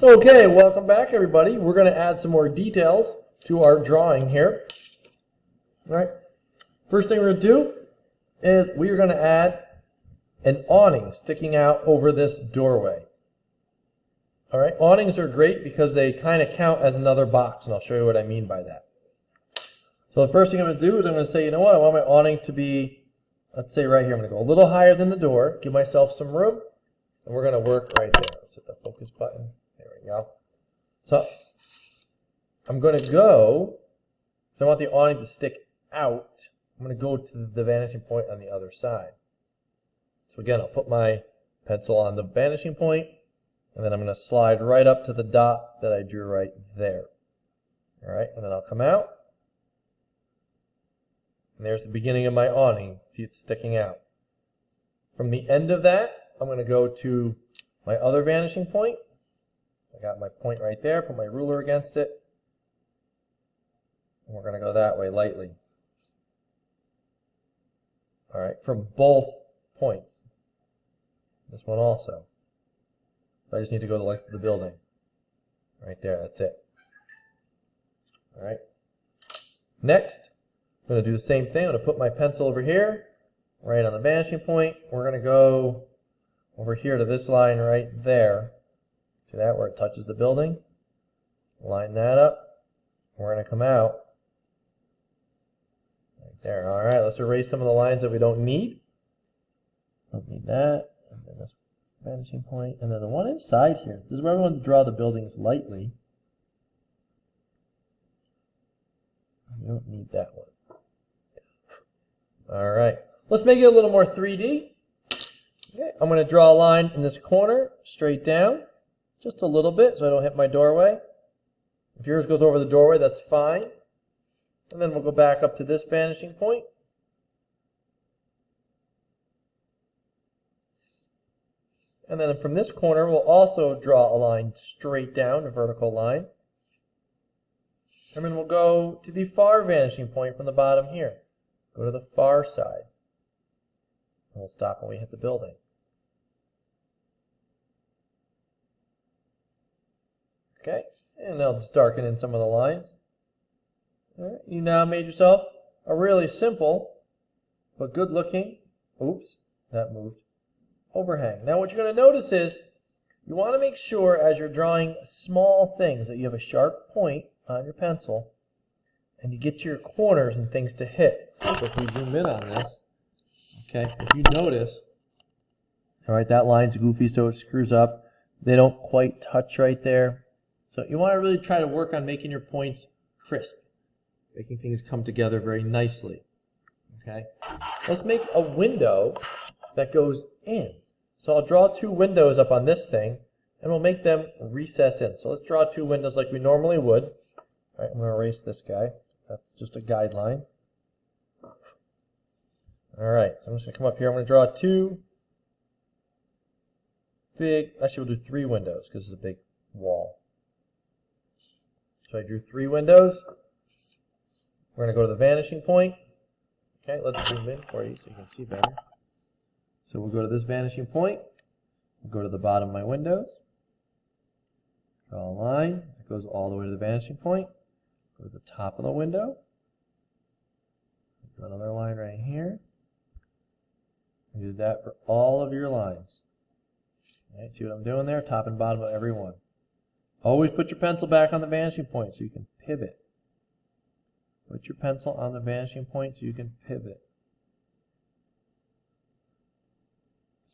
Okay, welcome back everybody. We're going to add some more details to our drawing here. All right. First thing we're going to do is we are going to add an awning sticking out over this doorway. All right, awnings are great because they kind of count as another box, and I'll show you what I mean by that. So the first thing I'm going to do is I'm going to say, you know what, I want my awning to be, let's say right here, I'm going to go a little higher than the door, give myself some room, and we're going to work right there. Let's hit the focus button. There we go. So I'm going to go, so I want the awning to stick out. I'm going to go to the vanishing point on the other side. So again, I'll put my pencil on the vanishing point, and then I'm going to slide right up to the dot that I drew right there. All right, and then I'll come out. And there's the beginning of my awning. See, it's sticking out. From the end of that, I'm going to go to my other vanishing point. I got my point right there, put my ruler against it. And we're going to go that way lightly. All right, from both points. This one also. I just need to go the length of the building. Right there, that's it. All right. Next, I'm going to do the same thing. I'm going to put my pencil over here, right on the vanishing point. We're going to go over here to this line right there. See that, where it touches the building? Line that up. We're going to come out. Right there. All right, let's erase some of the lines that we don't need. Don't need that. And then this vanishing point, and then the one inside here. This is where we want to draw the buildings lightly. You don't need that one. All right, let's make it a little more 3D. Okay, I'm going to draw a line in this corner, straight down, just a little bit so I don't hit my doorway. If yours goes over the doorway, that's fine. And then we'll go back up to this vanishing point. And then from this corner, we'll also draw a line straight down, a vertical line. And then we'll go to the far vanishing point from the bottom here. Go to the far side. And we'll stop when we hit the building. Okay, and I'll just darken in some of the lines. All right, you now made yourself a really simple, but good looking, oops, that moved, overhang. Now what you're going to notice is you want to make sure as you're drawing small things that you have a sharp point on your pencil and you get your corners and things to hit. So if we zoom in on this, okay, if you notice, all right, that line's goofy so it screws up. They don't quite touch right there. So you want to really try to work on making your points crisp, making things come together very nicely. Okay, let's make a window that goes in. So I'll draw two windows up on this thing, and we'll make them recess in. So let's draw two windows like we normally would. All right, I'm going to erase this guy. That's just a guideline. All right, so I'm just going to come up here. I'm going to draw two big, actually we'll do three windows because it's a big wall. So I drew three windows. We're going to go to the vanishing point. Okay, let's zoom in for you so you can see better. So we'll go to this vanishing point. We'll go to the bottom of my windows. Draw a line that goes all the way to the vanishing point. Go to the top of the window. Draw another line right here. And do that for all of your lines. All right, see what I'm doing there? Top and bottom of every one. Always put your pencil back on the vanishing point so you can pivot. Put your pencil on the vanishing point so you can pivot.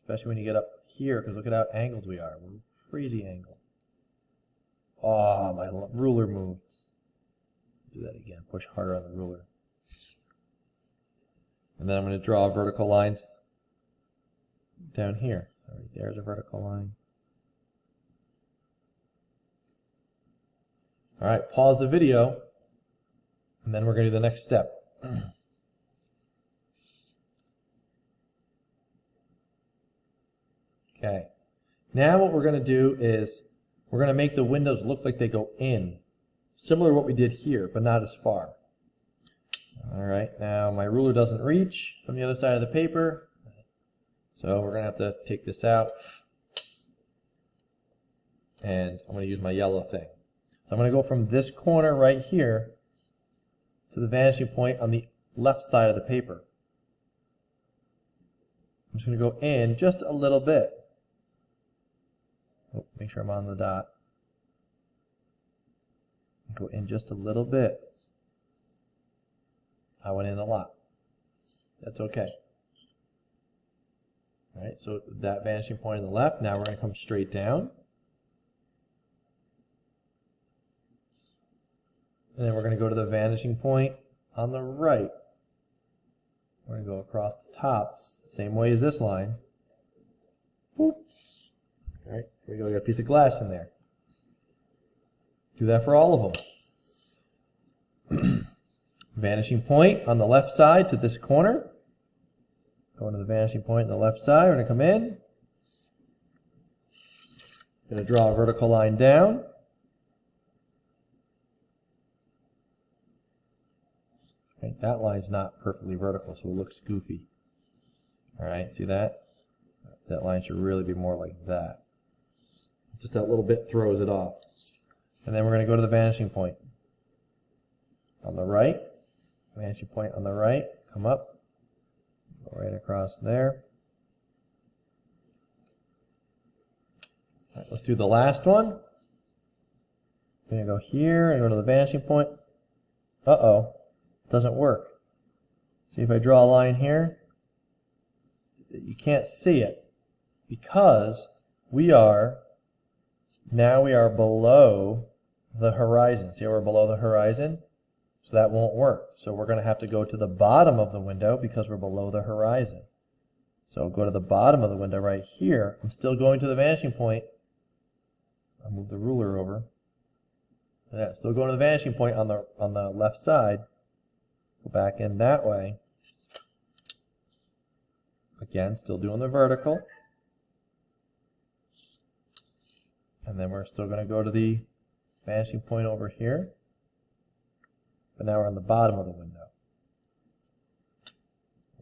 Especially when you get up here, because look at how angled we are. We're crazy angled. Oh, my ruler moves. Do that again. Push harder on the ruler. And then I'm going to draw vertical lines down here. All right, there's a vertical line. All right, pause the video, and then we're going to do the next step. Okay, now what we're going to do is we're going to make the windows look like they go in, similar to what we did here, but not as far. All right, now my ruler doesn't reach from the other side of the paper, so we're going to have to take this out and I'm going to use my yellow thing. So I'm going to go from this corner right here to the vanishing point on the left side of the paper. I'm just going to go in just a little bit. Oh, make sure I'm on the dot. Go in just a little bit. I went in a lot. That's okay. All right, so that vanishing point on the left, now we're going to come straight down. And then we're going to go to the vanishing point on the right. We're going to go across the tops, same way as this line. Boop. All right, here we go. We got a piece of glass in there. Do that for all of them. Vanishing point on the left side to this corner. Going to the vanishing point on the left side. We're going to come in. Going to draw a vertical line down. Right, that line's not perfectly vertical, so it looks goofy. All right, see that? That line should really be more like that. Just that little bit throws it off. And then we're going to go to the vanishing point on the right. Vanishing point on the right. Come up. Go right across there. All right, let's do the last one. I'm going to go here and go to the vanishing point. Uh-oh. It doesn't work. See, if I draw a line here, you can't see it because we are below the horizon. See how we're below the horizon? So that won't work. So we're going to have to go to the bottom of the window because we're below the horizon. So go to the bottom of the window right here. I'm still going to the vanishing point. I'll move the ruler over. Yeah, still going to the vanishing point on the left side. Go back in that way. Again, still doing the vertical. And then we're still going to go to the vanishing point over here. But now we're on the bottom of the window.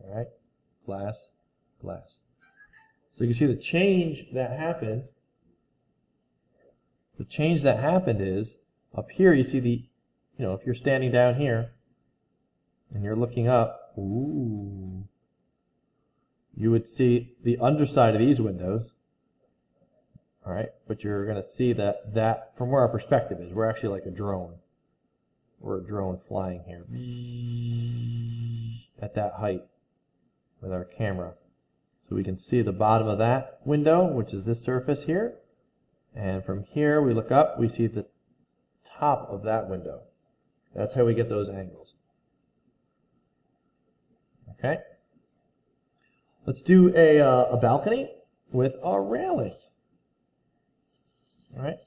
All right, glass, glass. So you can see the change that happened. The change that happened is, up here you see the, if you're standing down here and you're looking up, ooh, you would see the underside of these windows. All right, but you're going to see that from where our perspective is, we're actually like a drone. We're a drone flying here at that height with our camera. So we can see the bottom of that window, which is this surface here. And from here, we look up, we see the top of that window. That's how we get those angles. Okay. Let's do a balcony with a railing. All right.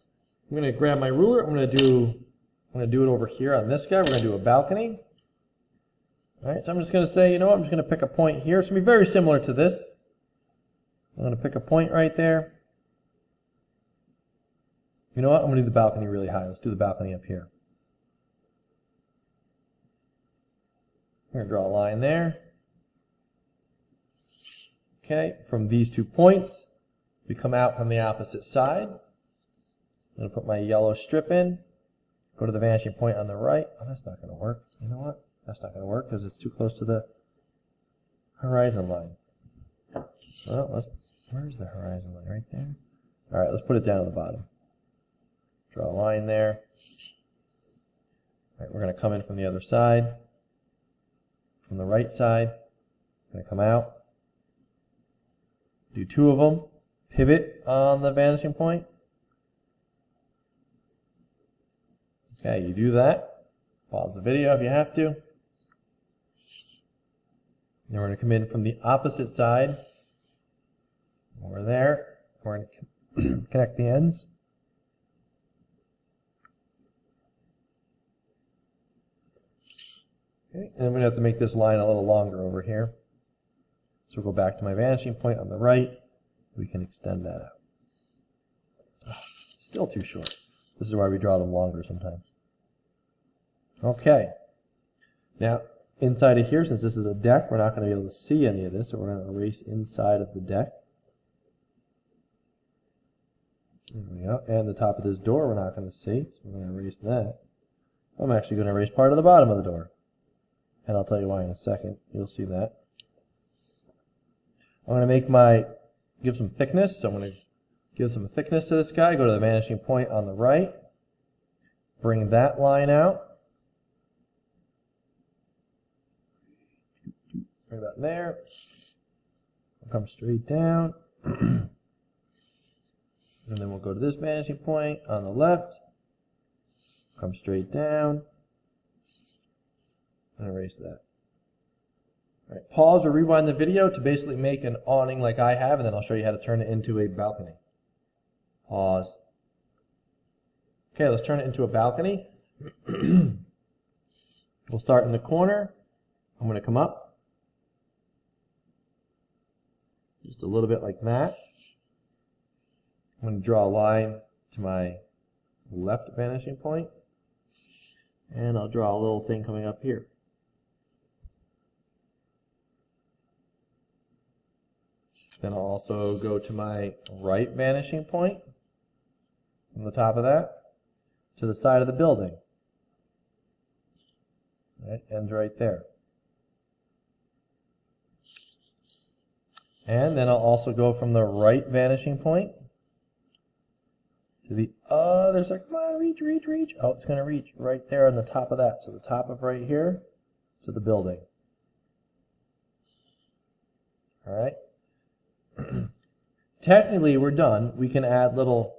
I'm going to grab my ruler. I'm going to do it over here on this guy. We're going to do a balcony. All right. So I'm just going to say, you know what? I'm just going to pick a point here. It's going to be very similar to this. I'm going to pick a point right there. You know what? I'm going to do the balcony really high. Let's do the balcony up here. I'm going to draw a line there. Okay. From these 2 points, we come out from the opposite side. I'm going to put my yellow strip in. Go to the vanishing point on the right. Oh, that's not going to work. You know what? That's not going to work because it's too close to the horizon line. Well, where's the horizon line? Right there? All right, let's put it down at the bottom. Draw a line there. All right, we're going to come in from the other side. From the right side. Going to come out. Do 2 of them. Pivot on the vanishing point. Okay, you do that. Pause the video if you have to. Then we're going to come in from the opposite side. Over there. We're going to connect the ends. Okay, and I'm going to have to make this line a little longer over here. So we'll go back to my vanishing point on the right. We can extend that out. Still too short. This is why we draw them longer sometimes. Okay. Now, inside of here, since this is a deck, we're not going to be able to see any of this, so we're going to erase inside of the deck. There we go. And the top of this door we're not going to see, so we're going to erase that. I'm actually going to erase part of the bottom of the door. And I'll tell you why in a second. You'll see that. I'm going to give some thickness. So I'm going to give some thickness to this guy. Go to the vanishing point on the right. Bring that line out. Bring that there. We'll come straight down. And then we'll go to this vanishing point on the left. Come straight down. And erase that. All right, pause or rewind the video to basically make an awning like I have, and then I'll show you how to turn it into a balcony. Pause. Okay, let's turn it into a balcony. We'll start in the corner. I'm going to come up. Just a little bit like that. I'm going to draw a line to my left vanishing point. And I'll draw a little thing coming up here. Then I'll also go to my right vanishing point from the top of that to the side of the building. Right, ends right there. And then I'll also go from the right vanishing point to the other side. Come on, reach, reach, reach. Oh, it's going to reach right there on the top of that. So the top of right here to the building. All right. Technically, we're done. We can add little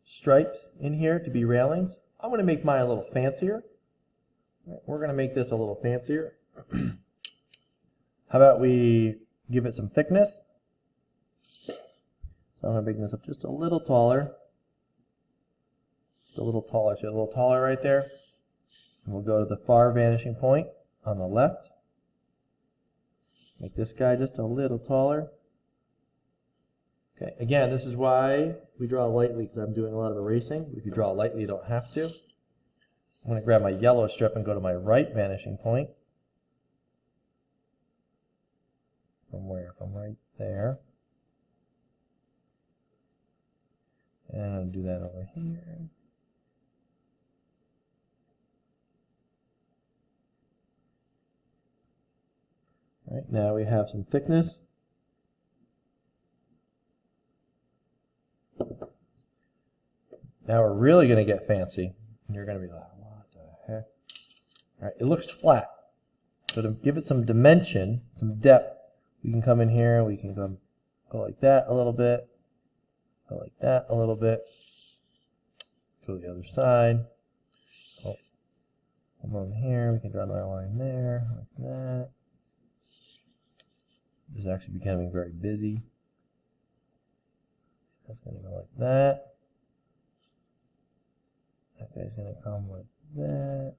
stripes in here to be railings. I'm going to make mine a little fancier. We're going to make this a little fancier. How about we give it some thickness? So I'm going to make this up just a little taller. Just a little taller. See a little taller right there? And we'll go to the far vanishing point on the left. Make this guy just a little taller. Okay, again, this is why we draw lightly, because I'm doing a lot of erasing. If you draw lightly, you don't have to. I'm going to grab my yellow strip and go to my right vanishing point. From where? From right there. And I'll do that over here. All right, now we have some thickness. Now we're really going to get fancy. And you're going to be like, what the heck? All right, it looks flat. So to give it some dimension, some depth, we can come in here, we can go like that a little bit, go like that a little bit, go to the other side. Oh, come on here, we can draw another line there, like that. This is actually becoming very busy. That's going to go like that. That guy's going to come like that.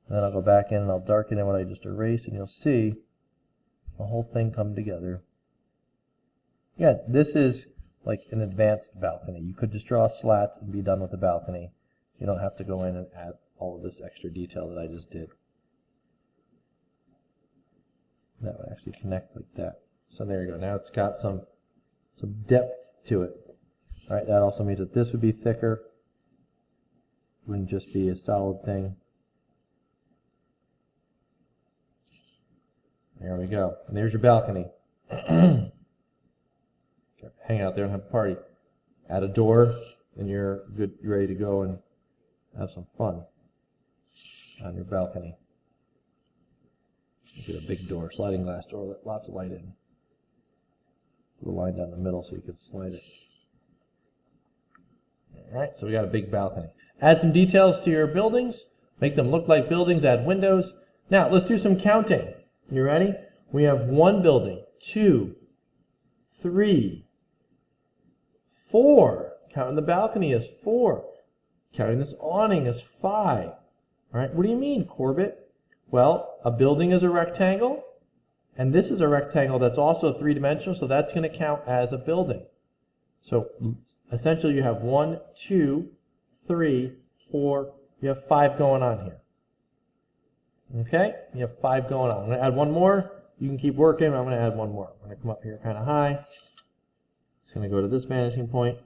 And then I'll go back in and I'll darken in what I just erased, and you'll see the whole thing come together. Yeah, this is like an advanced balcony. You could just draw slats and be done with the balcony. You don't have to go in and add all of this extra detail that I just did. That would actually connect like that. So there you go. Now it's got some depth to it. All right, that also means that this would be thicker. Wouldn't just be a solid thing. There we go. And there's your balcony. Hang out there and have a party. Add a door, and you're good. You're ready to go and have some fun on your balcony. Get a big door, sliding glass door, let lots of light in. Put a line down the middle so you can slide it. All right, so we got a big balcony. Add some details to your buildings. Make them look like buildings. Add windows. Now, let's do some counting. You ready? We have 1 building, 2, 3, 4. Counting the balcony is 4. Counting this awning is 5. All right, what do you mean, Corbett? Well, a building is a rectangle, and this is a rectangle that's also 3-dimensional, so that's going to count as a building. So essentially you have 1, 2, 3, 4, you have 5 going on here. Okay, you have 5 going on. I'm going to add one more. You can keep working. I'm going to add one more. I'm going to come up here kind of high. It's going to go to this vanishing point.